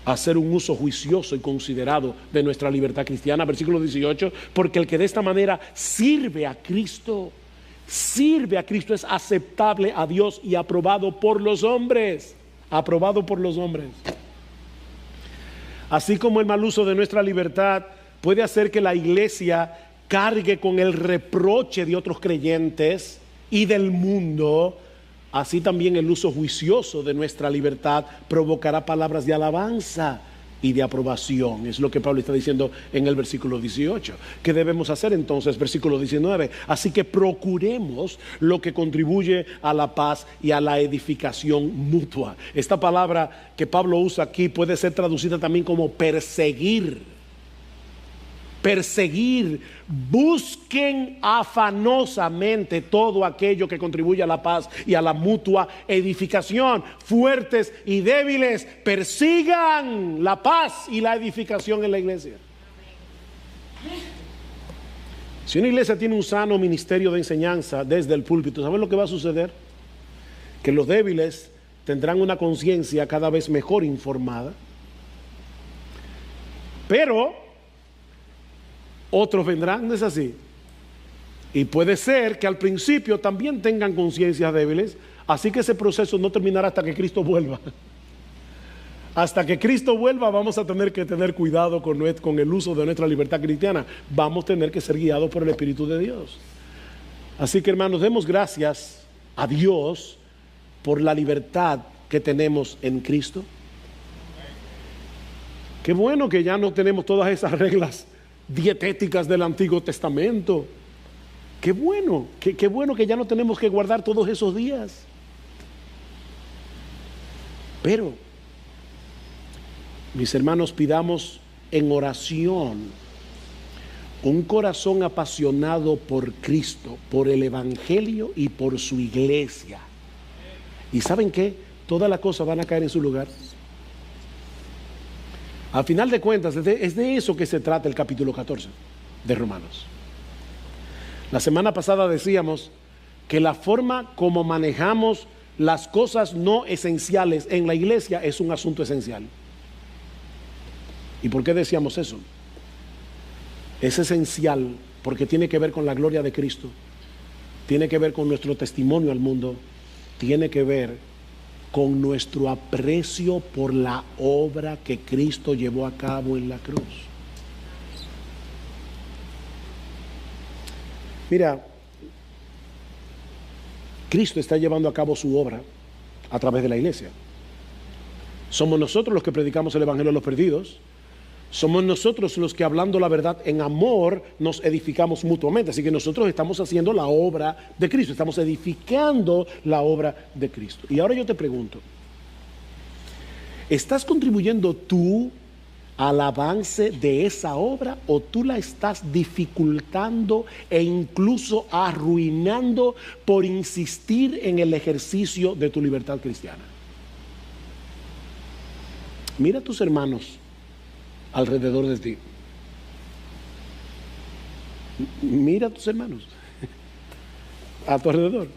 hacer un uso juicioso y considerado de nuestra libertad cristiana. Versículo 18, porque el que de esta manera sirve a Cristo es aceptable a Dios y aprobado por los hombres. Aprobado por los hombres. Así como el mal uso de nuestra libertad puede hacer que la iglesia cargue con el reproche de otros creyentes y del mundo, así también el uso juicioso de nuestra libertad provocará palabras de alabanza y de aprobación. Es lo que Pablo está diciendo en el versículo 18. ¿Qué debemos hacer entonces? Versículo 19. Así que procuremos lo que contribuye a la paz y a la edificación mutua. Esta palabra que Pablo usa aquí puede ser traducida también como perseguir. Perseguir, busquen afanosamente todo aquello que contribuye a la paz y a la mutua edificación. Fuertes y débiles, persigan la paz y la edificación en la iglesia. Si una iglesia tiene un sano ministerio de enseñanza desde el púlpito, ¿saben lo que va a suceder? Que los débiles tendrán una conciencia cada vez mejor informada. Pero otros vendrán, ¿no es así? Y puede ser que al principio también tengan conciencias débiles, así que ese proceso no terminará hasta que Cristo vuelva. Hasta que Cristo vuelva vamos a tener que tener cuidado con el uso de nuestra libertad cristiana. Vamos a tener que ser guiados por el Espíritu de Dios. Así que, hermanos, demos gracias a Dios por la libertad que tenemos en Cristo. Qué bueno que ya no tenemos todas esas reglas dietéticas del Antiguo Testamento. Qué bueno que ya no tenemos que guardar todos esos días. Pero, mis hermanos, pidamos en oración un corazón apasionado por Cristo, por el Evangelio y por su iglesia. ¿Y saben qué? Todas las cosas van a caer en su lugar. Al final de cuentas, es de eso que se trata el capítulo 14 de Romanos. La semana pasada decíamos que la forma como manejamos las cosas no esenciales en la iglesia es un asunto esencial. ¿Y por qué decíamos eso? Es esencial porque tiene que ver con la gloria de Cristo, tiene que ver con nuestro testimonio al mundo, tiene que ver con nuestro aprecio por la obra que Cristo llevó a cabo en la cruz. Mira, Cristo está llevando a cabo su obra a través de la iglesia. Somos nosotros los que predicamos el Evangelio a los perdidos. Somos nosotros los que, hablando la verdad en amor, nos edificamos mutuamente. Así que nosotros estamos haciendo la obra de Cristo, estamos edificando la obra de Cristo. Y ahora yo te pregunto, ¿estás contribuyendo tú al avance de esa obra o tú la estás dificultando e incluso arruinando por insistir en el ejercicio de tu libertad cristiana? Mira a tus hermanos alrededor de ti. Mira a tus hermanos a tu alrededor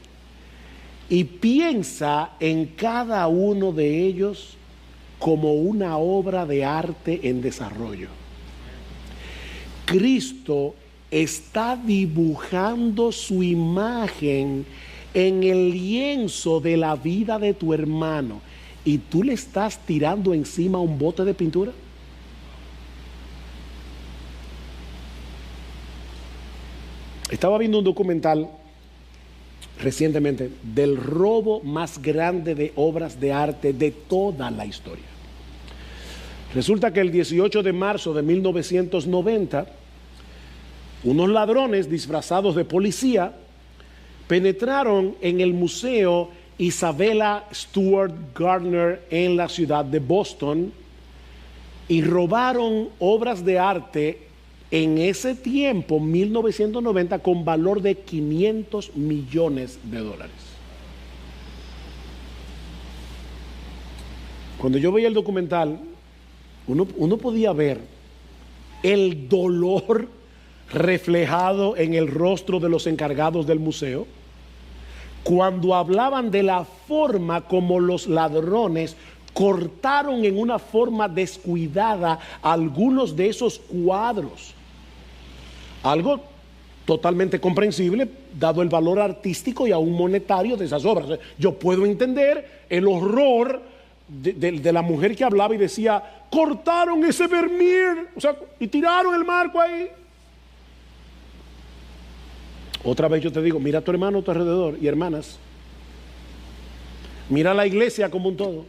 y piensa en cada uno de ellos como una obra de arte en desarrollo. Cristo está dibujando su imagen en el lienzo de la vida de tu hermano y tú le estás tirando encima un bote de pintura. Estaba viendo un documental recientemente del robo más grande de obras de arte de toda la historia. Resulta que el 18 de marzo de 1990, unos ladrones disfrazados de policía penetraron en el Museo Isabella Stewart Gardner en la ciudad de Boston y robaron obras de arte en ese tiempo, 1990, con valor de $500 millones. Cuando yo veía el documental, uno podía ver el dolor reflejado en el rostro de los encargados del museo cuando hablaban de la forma como los ladrones cortaron en una forma descuidada algunos de esos cuadros. Algo totalmente comprensible dado el valor artístico y aún monetario de esas obras. Yo puedo entender el horror de la mujer que hablaba y decía, cortaron ese Vermeer, o sea, y tiraron el marco ahí. Otra vez yo te digo, mira a tu hermano a tu alrededor y hermanas, mira la iglesia como un todo.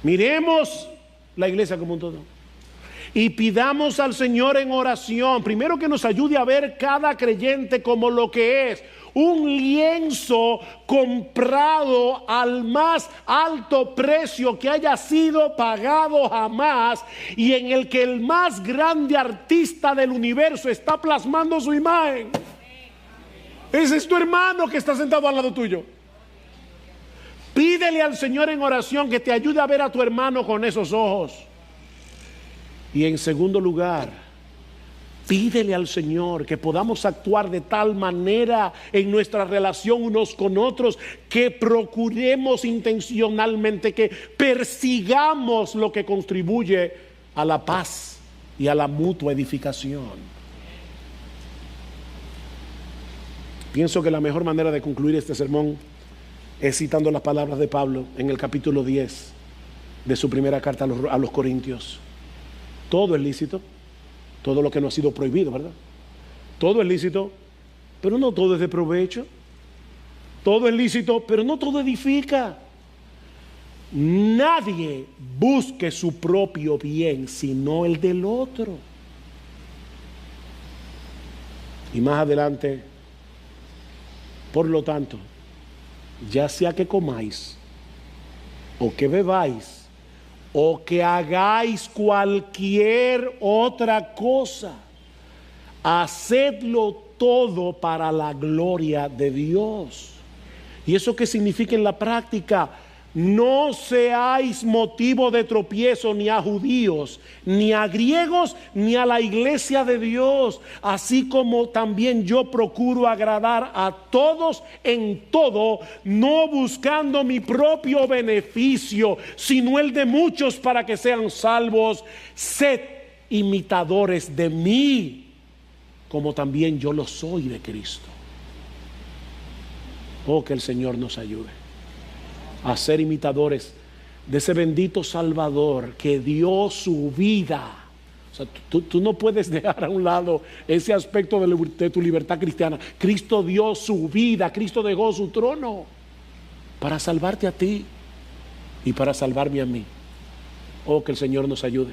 Miremos la iglesia como un todo y pidamos al Señor en oración, primero que nos ayude a ver cada creyente como lo que es, un lienzo comprado al más alto precio que haya sido pagado jamás y en el que el más grande artista del universo está plasmando su imagen. Ese es tu hermano que está sentado al lado tuyo. Pídele al Señor en oración que te ayude a ver a tu hermano con esos ojos. Y en segundo lugar, Pídele al Señor que podamos actuar de tal manera en nuestra relación unos con otros, que procuremos intencionalmente, que persigamos lo que contribuye a la paz y a la mutua edificación. Pienso que la mejor manera de concluir este sermón es citando las palabras de Pablo en el capítulo 10 de su primera carta a los Corintios. Todo es lícito, todo lo que no ha sido prohibido, ¿verdad? Todo es lícito, pero no todo es de provecho. Todo es lícito, pero no todo edifica. Nadie busque su propio bien, sino el del otro. Y más adelante, por lo tanto, ya sea que comáis, o que bebáis, o que hagáis cualquier otra cosa, hacedlo todo para la gloria de Dios. ¿Y eso qué significa en la práctica? No seáis motivo de tropiezo ni a judíos, ni a griegos, ni a la iglesia de Dios, así como también yo procuro agradar a todos en todo, no buscando mi propio beneficio, sino el de muchos para que sean salvos. Sed imitadores de mí, como también yo lo soy de Cristo. Oh, que el Señor nos ayude a ser imitadores de ese bendito Salvador que dio su vida. O sea, tú no puedes dejar a un lado ese aspecto de tu libertad cristiana. Cristo dio su vida, Cristo dejó su trono para salvarte a ti y para salvarme a mí. Oh, que el Señor nos ayude.